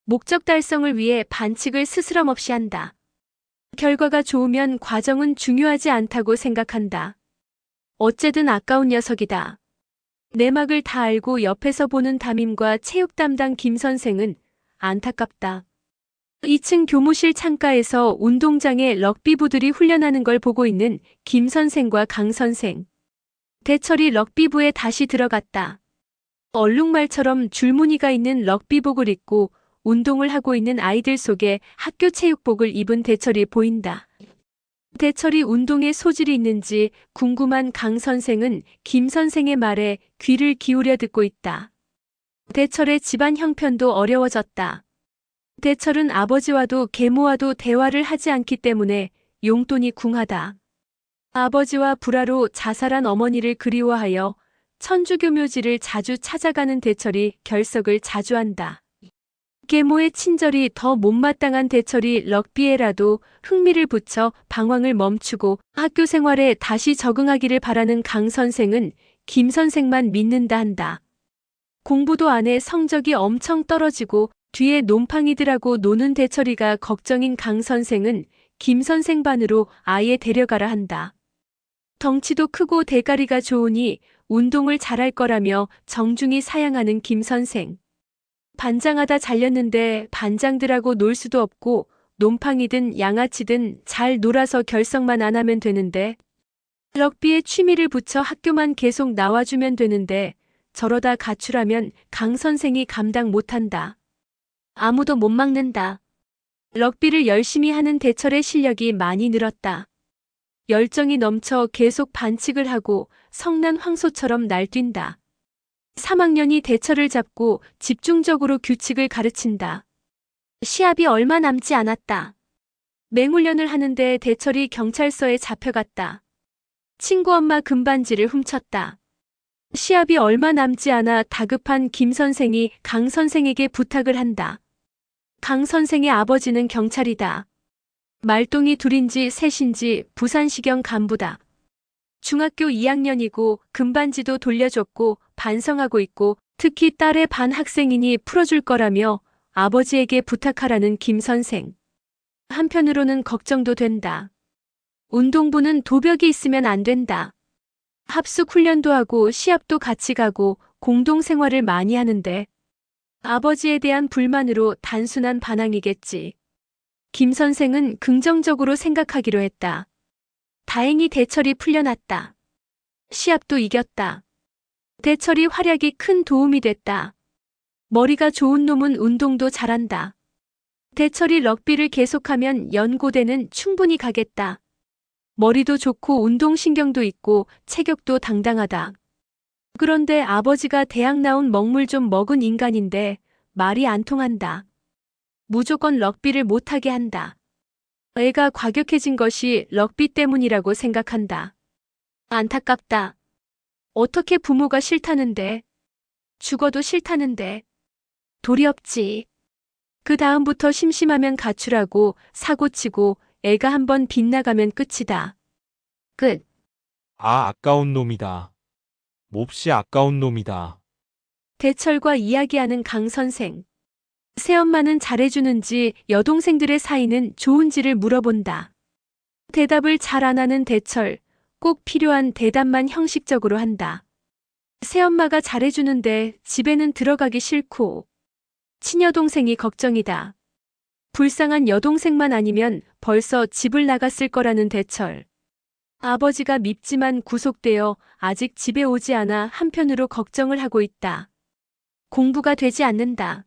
목적 달성을 위해 반칙을 스스럼없이 한다. 결과가 좋으면 과정은 중요하지 않다고 생각한다. 어째든 아까운 녀석이다. 내막을 다 알고 옆에서 보는 담임과 체육 담당 김 선생은 안타깝다. 2층 교무실 창가에서 운동장에 럭비부들이 훈련하는 걸 보고 있는 김 선생과 강 선생. 대철이 럭비부에 다시 들어갔다. 얼룩말처럼 줄무늬가 있는 럭비복을 입고 운동을 하고 있는 아이들 속에 학교 체육복을 입은 대철이 보인다. 대철이 운동에 소질이 있는지 궁금한 강 선생은 김 선생의 말에 귀를 기울여 듣고 있다. 대철의 집안 형편도 어려워졌다. 대철은 아버지와도 계모와도 대화를 하지 않기 때문에 용돈이 궁하다. 아버지와 불화로 자살한 어머니를 그리워하여 천주교 묘지를 자주 찾아가는 대철이 결석을 자주 한다. 계모의 친절이 더 못마땅한 대철이 럭비에라도 흥미를 붙여 방황을 멈추고 학교 생활에 다시 적응하기를 바라는 강 선생은 김 선생만 믿는다 한다. 공부도 안 해 성적이 엄청 떨어지고 뒤에 놈팡이들하고 노는 대철이가 걱정인 강 선생은 김 선생 반으로 아예 데려가라 한다. 덩치도 크고 대가리가 좋으니 운동을 잘할 거라며 정중히 사양하는 김 선생. 반장하다 잘렸는데 반장들하고 놀 수도 없고 놈팡이든 양아치든 잘 놀아서 결석만 안 하면 되는데 럭비에 취미를 붙여 학교만 계속 나와주면 되는데 저러다 가출하면 강 선생이 감당 못한다. 아무도 못 막는다. 럭비를 열심히 하는 대철의 실력이 많이 늘었다. 열정이 넘쳐 계속 반칙을 하고 성난 황소처럼 날뛴다. 3학년이 대철을 잡고 집중적으로 규칙을 가르친다. 시합이 얼마 남지 않았다. 맹훈련을 하는데 대철이 경찰서에 잡혀갔다. 친구 엄마 금반지를 훔쳤다. 시합이 얼마 남지 않아 다급한 김 선생이 강 선생에게 부탁을 한다. 강 선생의 아버지는 경찰이다. 말똥이 둘인지 셋인지 부산시경 간부다. 중학교 2학년이고 금반지도 돌려줬고 반성하고 있고 특히 딸의 반 학생이니 풀어줄 거라며 아버지에게 부탁하라는 김 선생. 한편으로는 걱정도 된다. 운동부는 도벽이 있으면 안 된다. 합숙 훈련도 하고 시합도 같이 가고 공동생활을 많이 하는데 아버지에 대한 불만으로 단순한 반항이겠지. 김 선생은 긍정적으로 생각하기로 했다. 다행히 대철이 풀려났다. 시합도 이겼다. 대철이 활약이 큰 도움이 됐다. 머리가 좋은 놈은 운동도 잘한다. 대철이 럭비를 계속하면 연고대는 충분히 가겠다. 머리도 좋고 운동신경도 있고 체격도 당당하다. 그런데 아버지가 대학 나온 먹물 좀 먹은 인간인데 말이 안 통한다. 무조건 럭비를 못하게 한다. 애가 과격해진 것이 럭비 때문이라고 생각한다. 안타깝다. 어떻게 부모가 싫다는데? 죽어도 싫다는데? 도리 없지. 그 다음부터 심심하면 가출하고 사고치고 애가 한번 빗나가면 끝이다. 끝. 아, 아까운 놈이다. 몹시 아까운 놈이다. 대철과 이야기하는 강 선생. 새엄마는 잘해주는지 여동생들의 사이는 좋은지를 물어본다. 대답을 잘 안 하는 대철, 꼭 필요한 대답만 형식적으로 한다. 새엄마가 잘해주는데 집에는 들어가기 싫고 친여동생이 걱정이다. 불쌍한 여동생만 아니면 벌써 집을 나갔을 거라는 대철. 아버지가 밉지만 구속되어 아직 집에 오지 않아 한편으로 걱정을 하고 있다. 공부가 되지 않는다.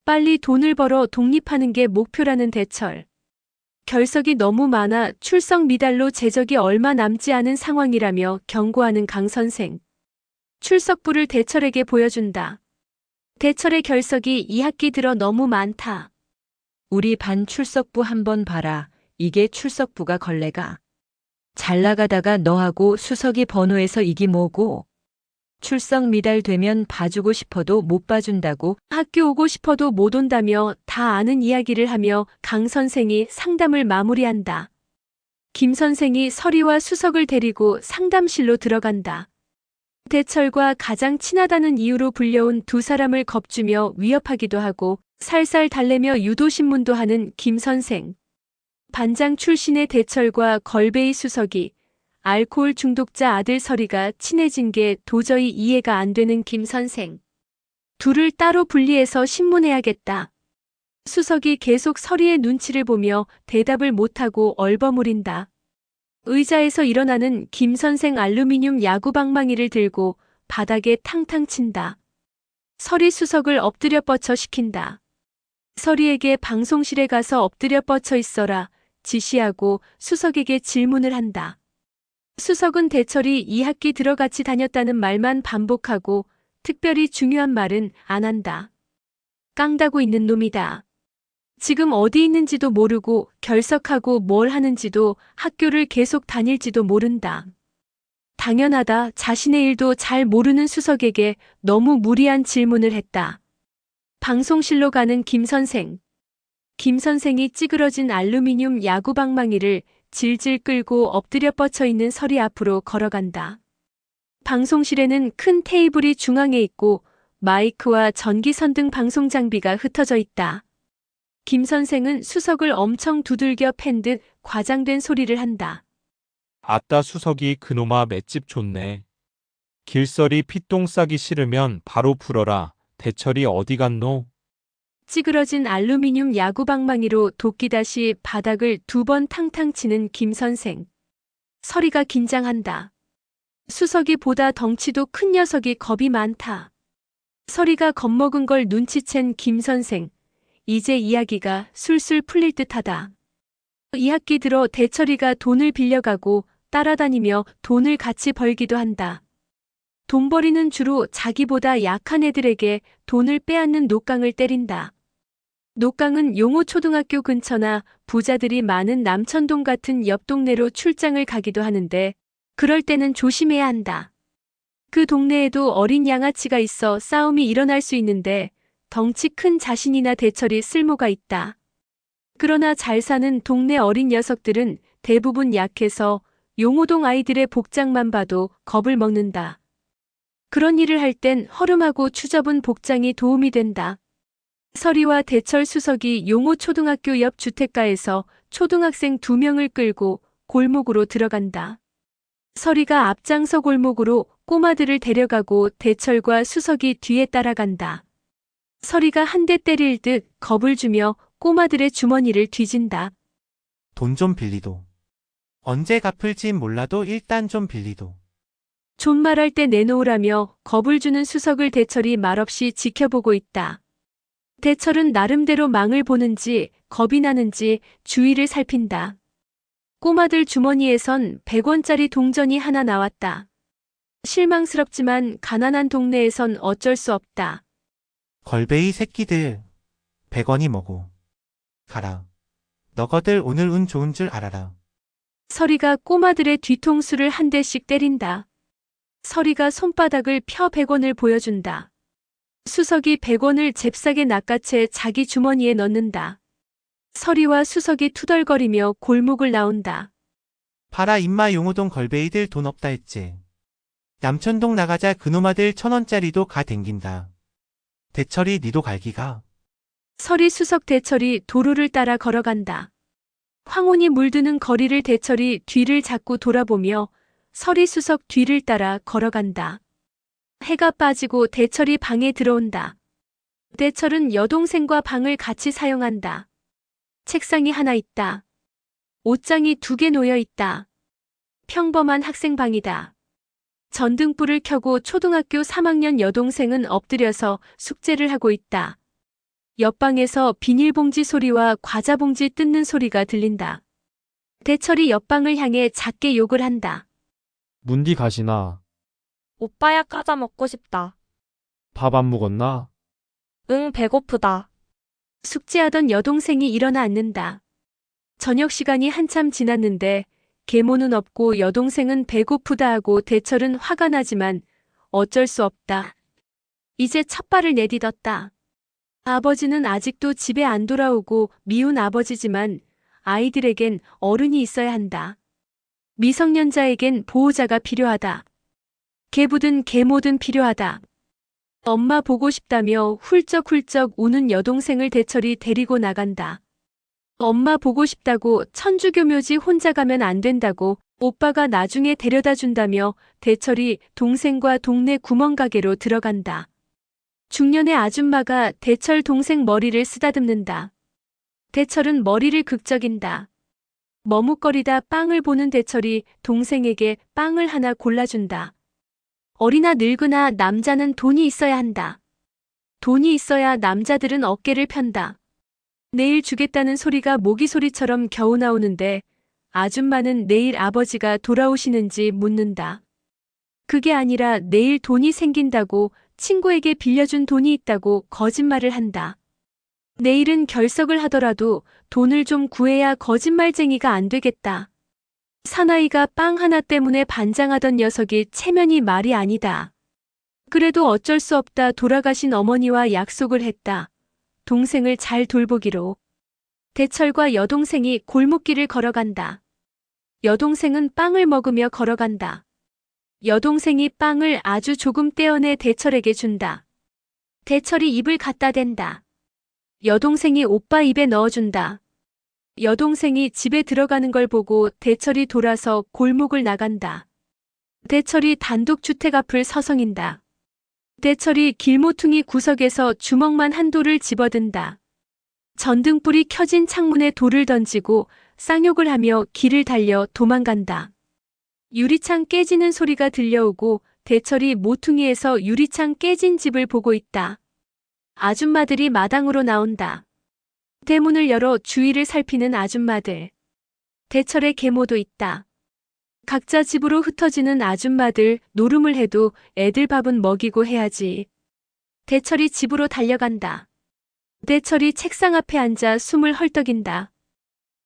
빨리 돈을 벌어 독립하는 게 목표라는 대철. 결석이 너무 많아 출석 미달로 재적이 얼마 남지 않은 상황이라며 경고하는 강 선생. 출석부를 대철에게 보여준다. 대철의 결석이 2학기 들어 너무 많다. 우리 반 출석부 한번 봐라. 이게 출석부가 걸레가. 잘 나가다가 너하고 수석이 번호에서 이기 뭐고. 출석 미달되면 봐주고 싶어도 못 봐준다고. 학교 오고 싶어도 못 온다며 다 아는 이야기를 하며 강 선생이 상담을 마무리한다. 김 선생이 서리와 수석을 데리고 상담실로 들어간다. 대철과 가장 친하다는 이유로 불려온 두 사람을 겁주며 위협하기도 하고 살살 달래며 유도신문도 하는 김 선생. 반장 출신의 대철과 걸베이 수석이 알코올 중독자 아들 서리가 친해진 게 도저히 이해가 안 되는 김 선생. 둘을 따로 분리해서 신문해야겠다. 수석이 계속 서리의 눈치를 보며 대답을 못하고 얼버무린다. 의자에서 일어나는 김 선생 알루미늄 야구방망이를 들고 바닥에 탕탕 친다. 서리 수석을 엎드려 뻗쳐 시킨다. 서리에게 방송실에 가서 엎드려 뻗쳐 있어라 지시하고 수석에게 질문을 한다. 수석은 대철이 2학기 들어 같이 다녔다는 말만 반복하고 특별히 중요한 말은 안 한다. 깡다고 있는 놈이다. 지금 어디 있는지도 모르고 결석하고 뭘 하는지도 학교를 계속 다닐지도 모른다. 당연하다. 자신의 일도 잘 모르는 수석에게 너무 무리한 질문을 했다. 방송실로 가는 김 선생. 김 선생이 찌그러진 알루미늄 야구 방망이를 질질 끌고 엎드려 뻗쳐 있는 서리 앞으로 걸어간다. 방송실에는 큰 테이블이 중앙에 있고 마이크와 전기선 등 방송 장비가 흩어져 있다. 김 선생은 수석을 엄청 두들겨 팬 듯 과장된 소리를 한다. 아따 수석이 그놈아 맷집 좋네. 길서리 피똥 싸기 싫으면 바로 풀어라. 대철이 어디 갔노? 찌그러진 알루미늄 야구 방망이로 도끼다시 바닥을 2번 탕탕 치는 김 선생. 서리가 긴장한다. 수석이 보다 덩치도 큰 녀석이 겁이 많다. 서리가 겁먹은 걸 눈치챈 김 선생. 이제 이야기가 술술 풀릴 듯하다. 2학기 들어 대철이가 돈을 빌려가고 따라다니며 돈을 같이 벌기도 한다. 돈벌이는 주로 자기보다 약한 애들에게 돈을 빼앗는 녹강을 때린다. 녹강은 용호초등학교 근처나 부자들이 많은 남천동 같은 옆 동네로 출장을 가기도 하는데 그럴 때는 조심해야 한다. 그 동네에도 어린 양아치가 있어 싸움이 일어날 수 있는데 덩치 큰 자신이나 대철이 쓸모가 있다. 그러나 잘 사는 동네 어린 녀석들은 대부분 약해서 용호동 아이들의 복장만 봐도 겁을 먹는다. 그런 일을 할 땐 허름하고 추접은 복장이 도움이 된다. 서리와 대철 수석이 용호초등학교 옆 주택가에서 초등학생 2명을 끌고 골목으로 들어간다. 서리가 앞장서 골목으로 꼬마들을 데려가고 대철과 수석이 뒤에 따라간다. 서리가 한 대 때릴 듯 겁을 주며 꼬마들의 주머니를 뒤진다. 돈 좀 빌리도. 언제 갚을진 몰라도 일단 좀 빌리도. 존말할 때 내놓으라며 겁을 주는 수석을 대철이 말없이 지켜보고 있다. 대철은 나름대로 망을 보는지 겁이 나는지 주위를 살핀다. 꼬마들 주머니에선 100원짜리 동전이 하나 나왔다. 실망스럽지만 가난한 동네에선 어쩔 수 없다. 걸베이 새끼들. 100원이 뭐고. 가라. 너거들 오늘 운 좋은 줄 알아라. 서리가 꼬마들의 뒤통수를 한 대씩 때린다. 서리가 손바닥을 펴 100원을 보여준다. 수석이 100원을 잽싸게 낚아채 자기 주머니에 넣는다. 서리와 수석이 투덜거리며 골목을 나온다. 봐라 임마 용호동 걸베이들 돈 없다 했지. 남천동 나가자 그놈아들 1000원짜리도 가 댕긴다. 대철이 니도 갈기가. 서리 수석 대철이 도로를 따라 걸어간다. 황혼이 물드는 거리를 대철이 뒤를 자꾸 돌아보며 서리 수석 뒤를 따라 걸어간다. 해가 빠지고 대철이 방에 들어온다. 대철은 여동생과 방을 같이 사용한다. 책상이 하나 있다. 옷장이 2개 놓여 있다. 평범한 학생방이다. 전등불을 켜고 초등학교 3학년 여동생은 엎드려서 숙제를 하고 있다. 옆방에서 비닐봉지 소리와 과자봉지 뜯는 소리가 들린다. 대철이 옆방을 향해 작게 욕을 한다. 문디 가시나? 오빠야 과자 먹고 싶다. 밥 안 먹었나? 응, 배고프다. 숙제하던 여동생이 일어나 앉는다. 저녁 시간이 한참 지났는데 계모는 없고 여동생은 배고프다 하고 대철은 화가 나지만 어쩔 수 없다. 이제 첫발을 내딛었다. 아버지는 아직도 집에 안 돌아오고 미운 아버지지만 아이들에겐 어른이 있어야 한다. 미성년자에겐 보호자가 필요하다. 계부든 계모든 필요하다. 엄마 보고 싶다며 훌쩍훌쩍 우는 여동생을 대철이 데리고 나간다. 엄마 보고 싶다고 천주교묘지 혼자 가면 안 된다고 오빠가 나중에 데려다 준다며 대철이 동생과 동네 구멍가게로 들어간다. 중년의 아줌마가 대철 동생 머리를 쓰다듬는다. 대철은 머리를 극적인다. 머뭇거리다 빵을 보는 대철이 동생에게 빵을 하나 골라준다. 어리나 늙으나 남자는 돈이 있어야 한다. 돈이 있어야 남자들은 어깨를 편다. 내일 주겠다는 소리가 모기 소리처럼 겨우 나오는데 아줌마는 내일 아버지가 돌아오시는지 묻는다. 그게 아니라 내일 돈이 생긴다고 친구에게 빌려준 돈이 있다고 거짓말을 한다. 내일은 결석을 하더라도 돈을 좀 구해야 거짓말쟁이가 안 되겠다. 사나이가 빵 하나 때문에 반장하던 녀석이 체면이 말이 아니다. 그래도 어쩔 수 없다 돌아가신 어머니와 약속을 했다. 동생을 잘 돌보기로. 대철과 여동생이 골목길을 걸어간다. 여동생은 빵을 먹으며 걸어간다. 여동생이 빵을 아주 조금 떼어내 대철에게 준다. 대철이 입을 갖다 댄다. 여동생이 오빠 입에 넣어준다. 여동생이 집에 들어가는 걸 보고 대철이 돌아서 골목을 나간다. 대철이 단독주택 앞을 서성인다. 대철이 길모퉁이 구석에서 주먹만 한 돌을 집어든다. 전등불이 켜진 창문에 돌을 던지고 쌍욕을 하며 길을 달려 도망간다. 유리창 깨지는 소리가 들려오고 대철이 모퉁이에서 유리창 깨진 집을 보고 있다. 아줌마들이 마당으로 나온다. 대문을 열어 주위를 살피는 아줌마들. 대철의 계모도 있다. 각자 집으로 흩어지는 아줌마들 노름을 해도 애들 밥은 먹이고 해야지. 대철이 집으로 달려간다. 대철이 책상 앞에 앉아 숨을 헐떡인다.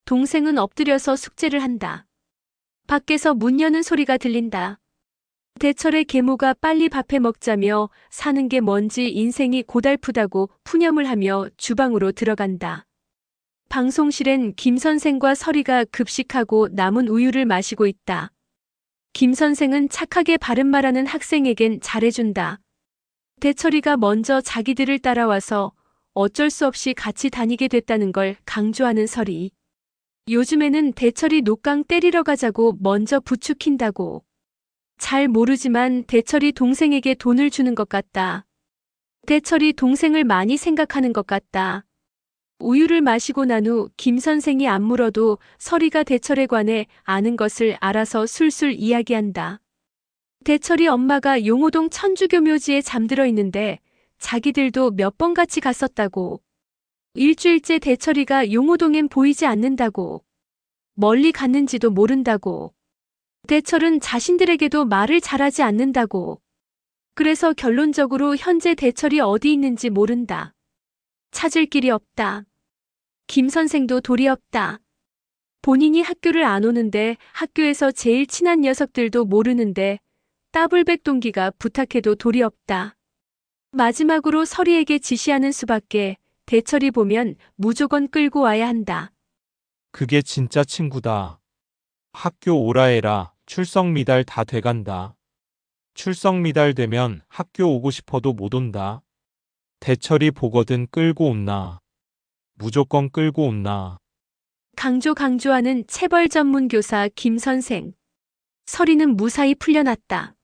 동생은 엎드려서 숙제를 한다. 밖에서 문 여는 소리가 들린다. 대철의 계모가 빨리 밥해 먹자며 사는 게 뭔지 인생이 고달프다고 푸념을 하며 주방으로 들어간다. 방송실엔 김 선생과 서리가 급식하고 남은 우유를 마시고 있다. 김 선생은 착하게 바른말하는 학생에겐 잘해준다. 대철이가 먼저 자기들을 따라와서 어쩔 수 없이 같이 다니게 됐다는 걸 강조하는 서리. 요즘에는 대철이 녹강 때리러 가자고 먼저 부추킨다고. 잘 모르지만 대철이 동생에게 돈을 주는 것 같다. 대철이 동생을 많이 생각하는 것 같다. 우유를 마시고 난 후 김 선생이 안 물어도 서리가 대철에 관해 아는 것을 알아서 술술 이야기한다. 대철이 엄마가 용호동 천주교 묘지에 잠들어 있는데 자기들도 몇 번 같이 갔었다고. 일주일째 대철이가 용호동엔 보이지 않는다고. 멀리 갔는지도 모른다고. 대철은 자신들에게도 말을 잘하지 않는다고. 그래서 결론적으로 현재 대철이 어디 있는지 모른다. 찾을 길이 없다. 김 선생도 돌이 없다. 본인이 학교를 안 오는데 학교에서 제일 친한 녀석들도 모르는데 따블백 동기가 부탁해도 돌이 없다. 마지막으로 서리에게 지시하는 수밖에. 대철이 보면 무조건 끌고 와야 한다. 그게 진짜 친구다. 학교 오라 해라. 출석 미달 다 돼간다. 출석 미달 되면 학교 오고 싶어도 못 온다. 대철이 보거든 끌고 온나. 무조건 끌고 온나. 강조하는 체벌 전문 교사 김 선생. 서리는 무사히 풀려났다.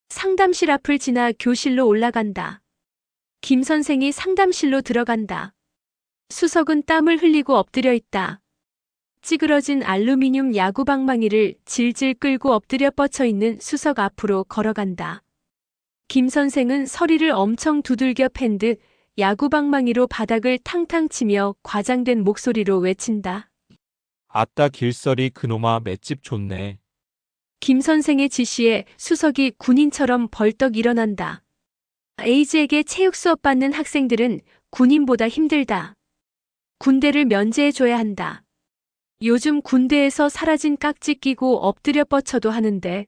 상담실 앞을 지나 교실로 올라간다. 김 선생이 상담실로 들어간다. 수석은 땀을 흘리고 엎드려 있다. 찌그러진 알루미늄 야구방망이를 질질 끌고 엎드려 뻗쳐 있는 수석 앞으로 걸어간다. 김 선생은 서리를 엄청 두들겨 팬 듯 야구방망이로 바닥을 탕탕 치며 과장된 목소리로 외친다. 아따 길서리 그놈아 맷집 좋네. 김 선생의 지시에 수석이 군인처럼 벌떡 일어난다. 에이즈에게 체육 수업 받는 학생들은 군인보다 힘들다. 군대를 면제해줘야 한다. 요즘 군대에서 사라진 깍지 끼고 엎드려 뻗쳐도 하는데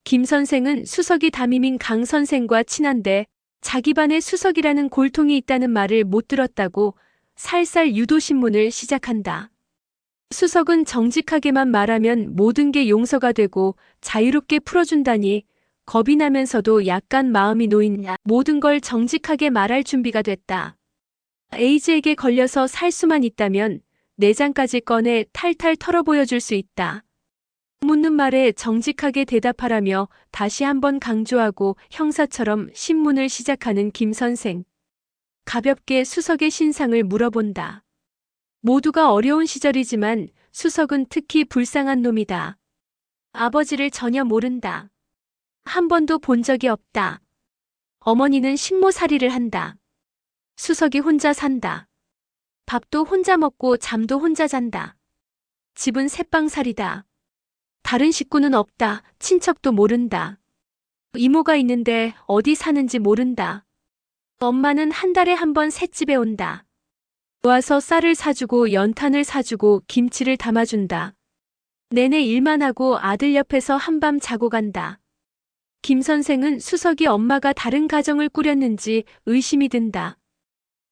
김 선생은 수석이 담임인 강 선생과 친한데 자기 반에 수석이라는 골통이 있다는 말을 못 들었다고 살살 유도신문을 시작한다. 수석은 정직하게만 말하면 모든 게 용서가 되고 자유롭게 풀어준다니 겁이 나면서도 약간 마음이 놓이냐. 모든 걸 정직하게 말할 준비가 됐다. 에이즈에게 걸려서 살 수만 있다면 내장까지 꺼내 탈탈 털어 보여줄 수 있다. 묻는 말에 정직하게 대답하라며 다시 한번 강조하고 형사처럼 신문을 시작하는 김 선생. 가볍게 수석의 신상을 물어본다. 모두가 어려운 시절이지만 수석은 특히 불쌍한 놈이다. 아버지를 전혀 모른다. 한 번도 본 적이 없다. 어머니는 식모살이를 한다. 수석이 혼자 산다. 밥도 혼자 먹고 잠도 혼자 잔다. 집은 새빵살이다. 다른 식구는 없다. 친척도 모른다. 이모가 있는데 어디 사는지 모른다. 엄마는 한 달에 한 번 셋집에 온다. 와서 쌀을 사주고 연탄을 사주고 김치를 담아준다. 내내 일만 하고 아들 옆에서 한밤 자고 간다. 김 선생은 수석이 엄마가 다른 가정을 꾸렸는지 의심이 든다.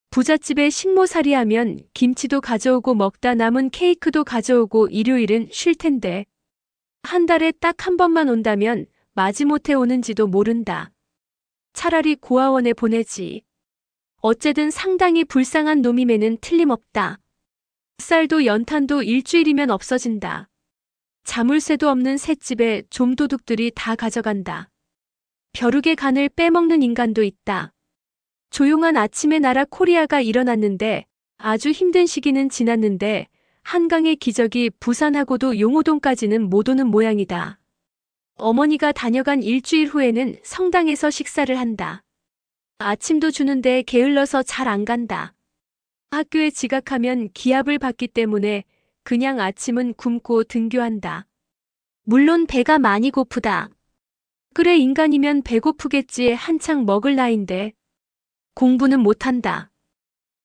부잣집에 식모살이하면 김치도 가져오고 먹다 남은 케이크도 가져오고 일요일은 쉴 텐데. 한 달에 딱 한 번만 온다면 마지못해 오는지도 모른다. 차라리 고아원에 보내지. 어쨌든 상당히 불쌍한 놈임에는 틀림없다. 쌀도 연탄도 일주일이면 없어진다. 자물쇠도 없는 셋집에 좀도둑들이 다 가져간다. 벼룩의 간을 빼먹는 인간도 있다. 조용한 아침의 나라 코리아가 일어났는데 아주 힘든 시기는 지났는데 한강의 기적이 부산하고도 용호동까지는 못 오는 모양이다. 어머니가 다녀간 일주일 후에는 성당에서 식사를 한다. 아침도 주는데 게을러서 잘 안 간다. 학교에 지각하면 기합을 받기 때문에 그냥 아침은 굶고 등교한다. 물론 배가 많이 고프다. 그래 인간이면 배고프겠지 한창 먹을 나이인데. 공부는 못한다.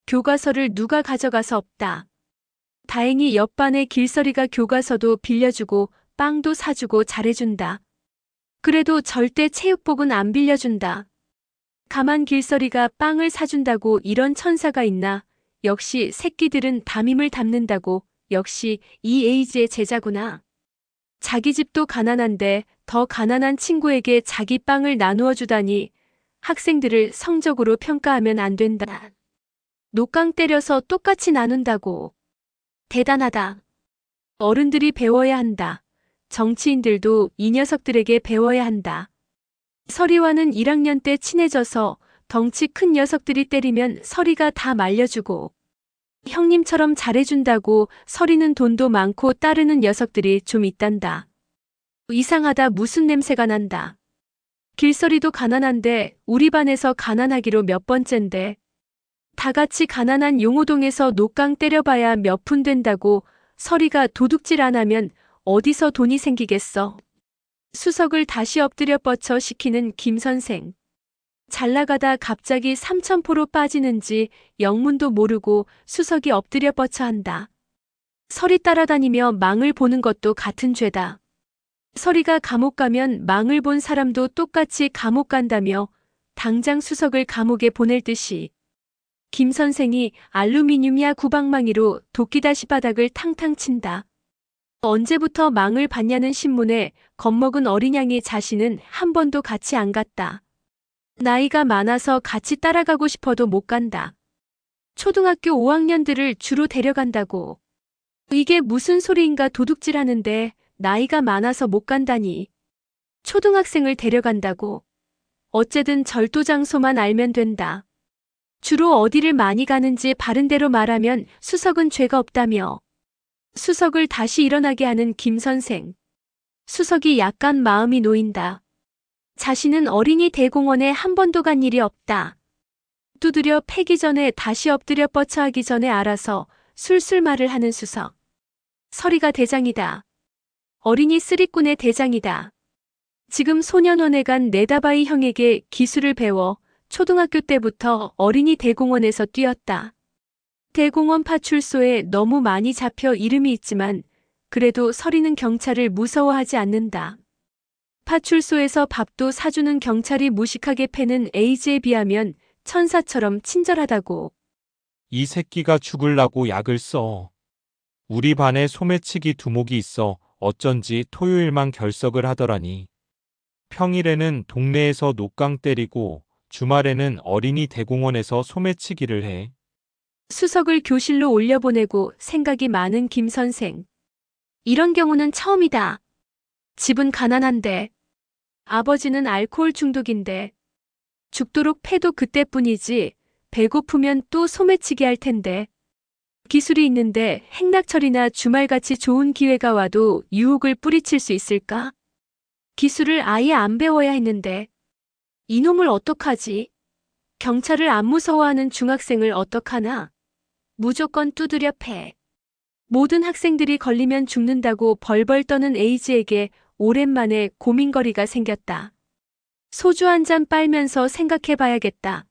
교과서를 누가 가져가서 없다. 다행히 옆반의 길서리가 교과서도 빌려주고 빵도 사주고 잘해준다. 그래도 절대 체육복은 안 빌려준다. 가만 길서리가 빵을 사준다고 이런 천사가 있나? 역시 새끼들은 담임을 닮는다고. 역시 이 에이지의 제자구나. 자기 집도 가난한데 더 가난한 친구에게 자기 빵을 나누어 주다니. 학생들을 성적으로 평가하면 안 된다. 녹강 때려서 똑같이 나눈다고. 대단하다. 어른들이 배워야 한다. 정치인들도 이 녀석들에게 배워야 한다. 서리와는 1학년 때 친해져서 덩치 큰 녀석들이 때리면 서리가 다 말려주고 형님처럼 잘해준다고 서리는 돈도 많고 따르는 녀석들이 좀 있단다. 이상하다. 무슨 냄새가 난다. 길서리도 가난한데 우리 반에서 가난하기로 몇 번째인데. 다 같이 가난한 용호동에서 녹강 때려봐야 몇 푼 된다고 서리가 도둑질 안 하면 어디서 돈이 생기겠어. 수석을 다시 엎드려 뻗쳐 시키는 김 선생. 잘 나가다 갑자기 삼천포로 빠지는지 영문도 모르고 수석이 엎드려 뻗쳐 한다. 서리 따라다니며 망을 보는 것도 같은 죄다. 서리가 감옥 가면 망을 본 사람도 똑같이 감옥 간다며 당장 수석을 감옥에 보낼 듯이 김 선생이 알루미늄이야 구방망이로 도끼다시 바닥을 탕탕 친다. 언제부터 망을 봤냐는 신문에 겁먹은 어린 양이 자신은 한 번도 같이 안 갔다. 나이가 많아서 같이 따라가고 싶어도 못 간다. 초등학교 5학년들을 주로 데려간다고. 이게 무슨 소리인가. 도둑질하는데 나이가 많아서 못 간다니. 초등학생을 데려간다고. 어쨌든 절도 장소만 알면 된다. 주로 어디를 많이 가는지 바른대로 말하면 수석은 죄가 없다며. 수석을 다시 일어나게 하는 김 선생. 수석이 약간 마음이 놓인다. 자신은 어린이 대공원에 한 번도 간 일이 없다. 두드려 패기 전에 다시 엎드려 뻗쳐 하기 전에 알아서 술술 말을 하는 수석. 서리가 대장이다. 어린이 쓰리꾼의 대장이다. 지금 소년원에 간 네다바이 형에게 기술을 배워 초등학교 때부터 어린이 대공원에서 뛰었다. 대공원 파출소에 너무 많이 잡혀 이름이 있지만 그래도 서리는 경찰을 무서워하지 않는다. 파출소에서 밥도 사주는 경찰이 무식하게 패는 에이즈에 비하면 천사처럼 친절하다고. 이 새끼가 죽을라고 약을 써. 우리 반에 소매치기 두목이 있어 어쩐지 토요일만 결석을 하더라니. 평일에는 동네에서 녹강 때리고 주말에는 어린이 대공원에서 소매치기를 해. 수석을 교실로 올려보내고 생각이 많은 김 선생. 이런 경우는 처음이다. 집은 가난한데 아버지는 알코올 중독인데 죽도록 패도 그때뿐이지 배고프면 또 소매치기 할 텐데. 기술이 있는데 행락철이나 주말같이 좋은 기회가 와도 유혹을 뿌리칠 수 있을까? 기술을 아예 안 배워야 했는데. 이놈을 어떡하지? 경찰을 안 무서워하는 중학생을 어떡하나? 무조건 두드려 패. 모든 학생들이 걸리면 죽는다고 벌벌 떠는 에이즈에게 오랜만에 고민거리가 생겼다. 소주 한 잔 빨면서 생각해봐야겠다.